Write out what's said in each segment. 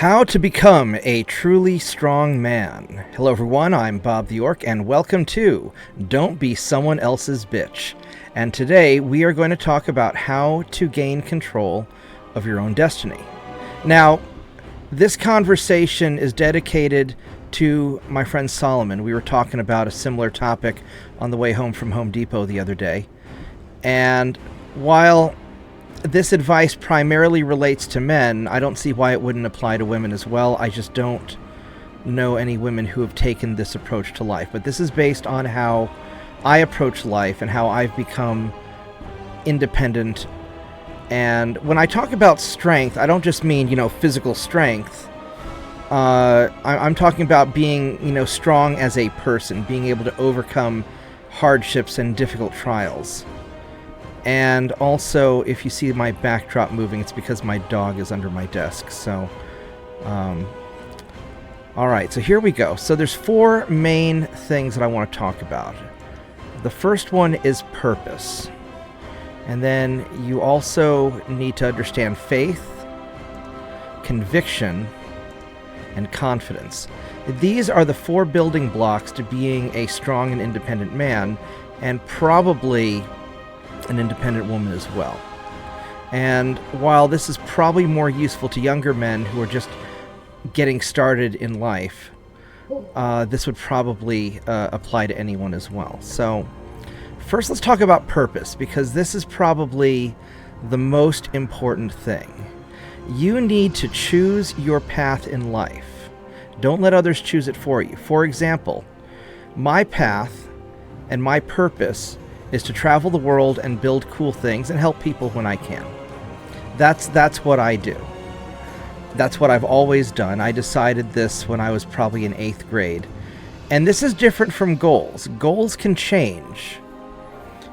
How to become a truly strong man. Hello everyone, I'm Bobtheorc and welcome to Don't Be Someone Else's Bitch. And today we are going to talk about how to gain control of your own destiny. Now, this conversation is dedicated to my friend Solomon. We were talking about a similar topic on the way home from Home Depot the other day. And while this advice primarily relates to men, I don't see why it wouldn't apply to women as well. I just don't know any women who have taken this approach to life. But this is based on how I approach life and how I've become independent. And when I talk about strength, I don't just mean, physical strength. I'm talking about being, strong as a person, being able to overcome hardships and difficult trials. And also, if you see my backdrop moving, it's because my dog is under my desk. So, alright, so here we go. So there's four main things that I want to talk about. The first one is purpose. And then you also need to understand faith, conviction, and confidence. These are the four building blocks to being a strong and independent man, and probably an independent woman as well. And while this is probably more useful to younger men who are just getting started in life, this would probably apply to anyone as well. So first let's talk about purpose, because this is probably the most important thing. You need to choose your path in life. Don't let others choose it for you. For example, my path and my purpose is to travel the world and build cool things and help people when I can. That's what I do. That's what I've always done. I decided this when I was probably in 8th grade. And this is different from goals. Goals can change.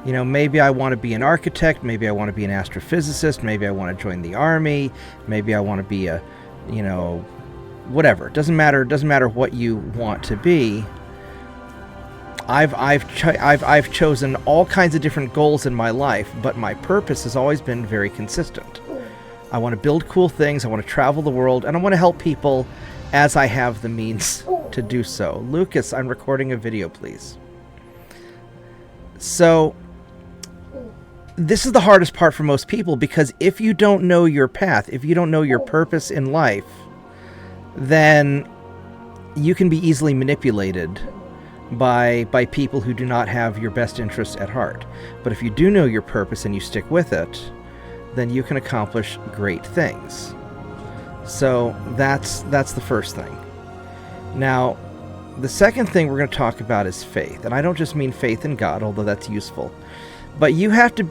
Maybe I want to be an architect, maybe I want to be an astrophysicist, maybe I want to join the army, maybe I want to be a, whatever. It doesn't matter what you want to be. I've chosen all kinds of different goals in my life, but my purpose has always been very consistent. I want to build cool things, I want to travel the world, and I want to help people as I have the means to do so. Lucas, I'm recording a video, please. So, this is the hardest part for most people, because if you don't know your path, if you don't know your purpose in life, then you can be easily manipulated by people who do not have your best interests at heart. But if you do know your purpose and you stick with it, then you can accomplish great things. So that's the first thing. Now, the second thing we're going to talk about is faith. And I don't just mean faith in God, although that's useful. But you have to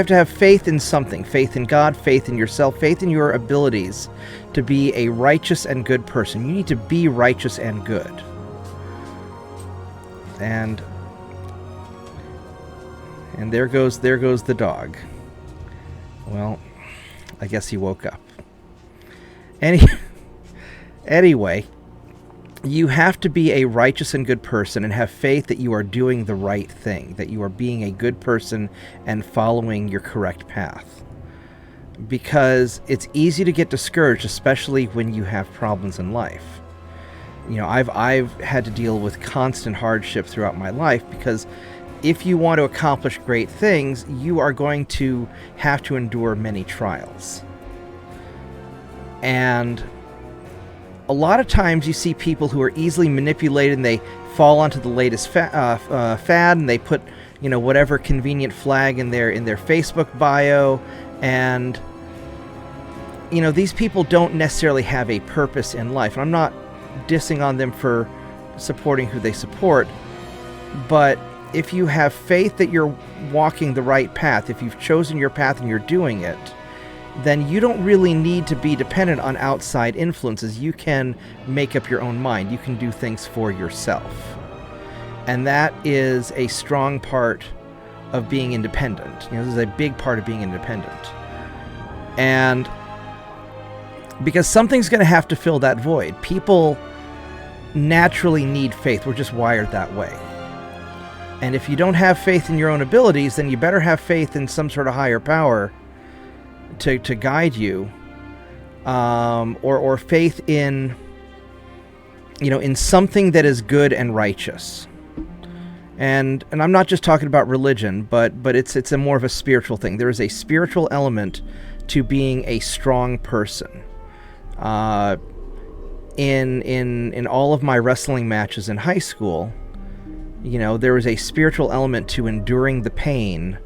have faith in something. Faith in God, faith in yourself, faith in your abilities to be a righteous and good person. You need to be righteous and good. And there goes the dog. Well, I guess he woke up. Anyway, you have to be a righteous and good person and have faith that you are doing the right thing, that you are being a good person and following your correct path. Because it's easy to get discouraged, especially when you have problems in life. I've had to deal with constant hardship throughout my life, because if you want to accomplish great things, you are going to have to endure many trials. And a lot of times you see people who are easily manipulated and they fall onto the latest fad, and they put, whatever convenient flag in their Facebook bio, and these people don't necessarily have a purpose in life. And I'm not dissing on them for supporting who they support, but if you have faith that you're walking the right path, if you've chosen your path and you're doing it, then you don't really need to be dependent on outside influences. You can make up your own mind. You can do things for yourself. And that is a strong part of being independent. This is a big part of being independent. And because something's going to have to fill that void. People naturally need faith. We're just wired that way. And if you don't have faith in your own abilities, then you better have faith in some sort of higher power to guide you, or faith in, in something that is good and righteous. And I'm not just talking about religion, but it's a more of a spiritual thing. There is a spiritual element to being a strong person. In all of my wrestling matches in high school, there was a spiritual element to enduring the pain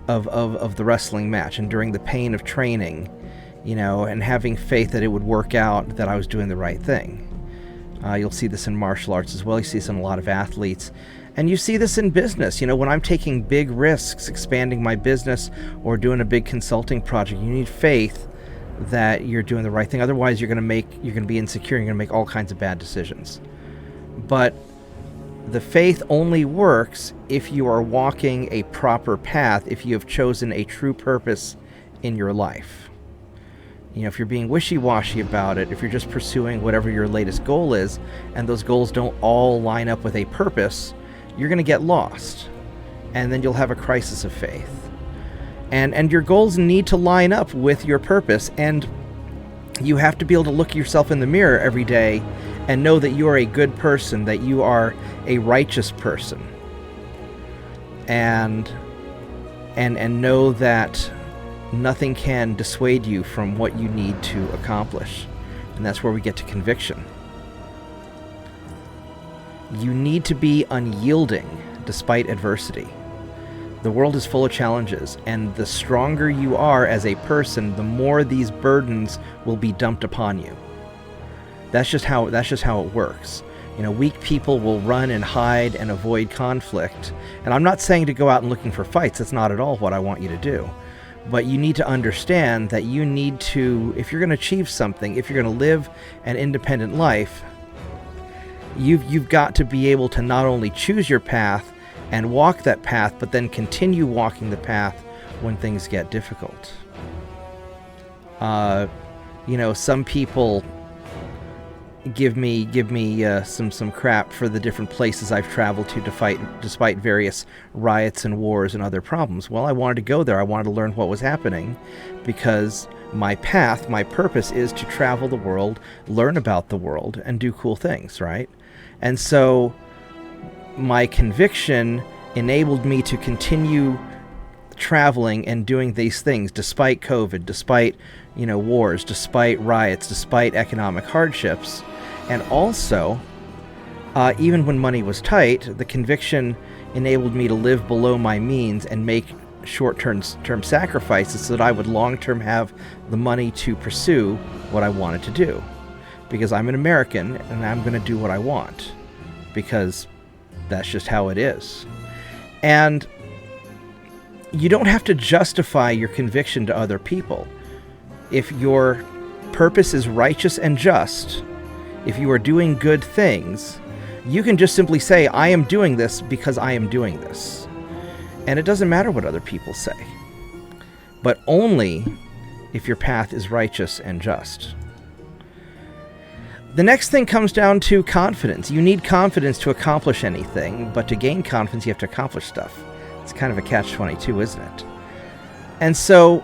of the wrestling match, enduring the pain of training, and having faith that it would work out, that I was doing the right thing. You'll see this in martial arts as well. You see this in a lot of athletes. And you see this in business. When I'm taking big risks, expanding my business or doing a big consulting project, you need faith that you're doing the right thing. Otherwise, you're going to be insecure. You're going to make all kinds of bad decisions. But the faith only works if you are walking a proper path, if you have chosen a true purpose in your life. If you're being wishy-washy about it, if you're just pursuing whatever your latest goal is, and those goals don't all line up with a purpose, you're going to get lost. And then you'll have a crisis of faith. And your goals need to line up with your purpose, and you have to be able to look yourself in the mirror every day and know that you are a good person, that you are a righteous person. And know that nothing can dissuade you from what you need to accomplish. And that's where we get to conviction. You need to be unyielding despite adversity. The world is full of challenges, and the stronger you are as a person, the more these burdens will be dumped upon you. That's just how it works. Weak people will run and hide and avoid conflict. And I'm not saying to go out and looking for fights. That's not at all what I want you to do. But you need to understand that you need to, if you're going to achieve something, if you're going to live an independent life, you've got to be able to not only choose your path and walk that path, but then continue walking the path when things get difficult. Some people give me some crap for the different places I've traveled to despite various riots and wars and other problems. Well, I wanted to go there. I wanted to learn what was happening, because my path, my purpose is to travel the world, learn about the world, and do cool things, right? And so my conviction enabled me to continue traveling and doing these things despite COVID, despite wars, despite riots, despite economic hardships. And also, even when money was tight, the conviction enabled me to live below my means and make short-term sacrifices so that I would long-term have the money to pursue what I wanted to do. Because I'm an American, and I'm going to do what I want, because that's just how it is. And you don't have to justify your conviction to other people. If your purpose is righteous and just, if you are doing good things, you can just simply say, I am doing this because I am doing this. And it doesn't matter what other people say. But only if your path is righteous and just. The next thing comes down to confidence. You need confidence to accomplish anything, but to gain confidence, you have to accomplish stuff. It's kind of a catch-22, isn't it? And so,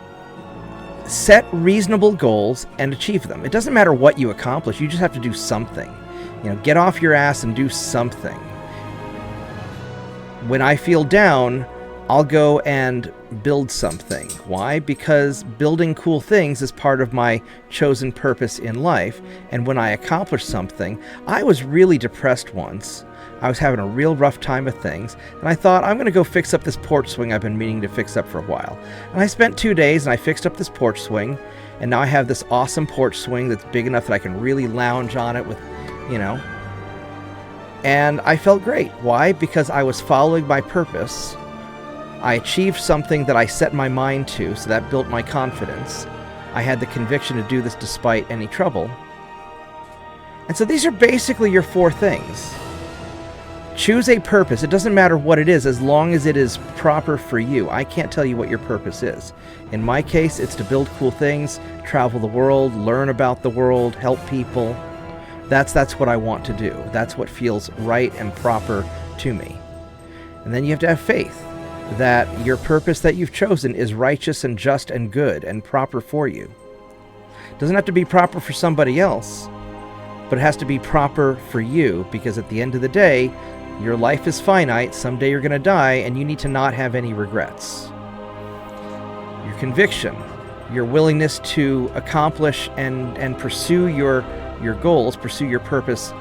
set reasonable goals and achieve them. It doesn't matter what you accomplish, you just have to do something. Get off your ass and do something. When I feel down, I'll go and build something. Why? Because building cool things is part of my chosen purpose in life. And when I accomplish something, I was really depressed once. I was having a real rough time with things, and I thought, I'm going to go fix up this porch swing I've been meaning to fix up for a while. And I spent 2 days, and I fixed up this porch swing, and now I have this awesome porch swing that's big enough that I can really lounge on it with, And I felt great. Why? Because I was following my purpose. I achieved something that I set my mind to, so that built my confidence. I had the conviction to do this despite any trouble. And so these are basically your 4 things. Choose a purpose. It doesn't matter what it is, as long as it is proper for you. I can't tell you what your purpose is. In my case, it's to build cool things, travel the world, learn about the world, help people. That's what I want to do. That's what feels right and proper to me. And then you have to have faith that your purpose that you've chosen is righteous and just and good and proper for you. It doesn't have to be proper for somebody else, but it has to be proper for you, because at the end of the day, your life is finite. Someday you're going to die, and you need to not have any regrets. Your conviction, your willingness to accomplish and pursue your goals, pursue your purpose,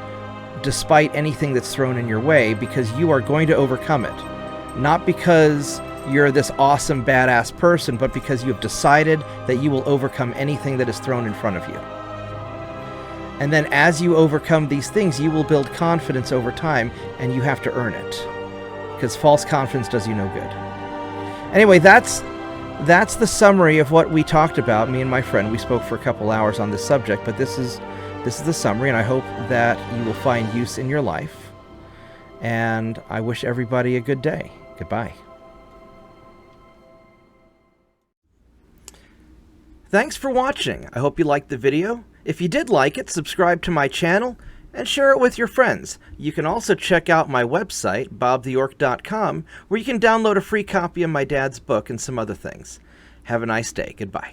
despite anything that's thrown in your way, because you are going to overcome it. Not because you're this awesome, badass person, but because you have decided that you will overcome anything that is thrown in front of you. And then as you overcome these things, you will build confidence over time, and you have to earn it, because false confidence does you no good. Anyway, that's the summary of what we talked about. Me and my friend, we spoke for a couple hours on this subject, but this is the summary, and I hope that you will find use in your life. And I wish everybody a good day. Goodbye. Thanks for watching. I hope you liked the video. If you did like it, subscribe to my channel and share it with your friends. You can also check out my website, Bobtheorc.com, where you can download a free copy of my dad's book and some other things. Have a nice day. Goodbye.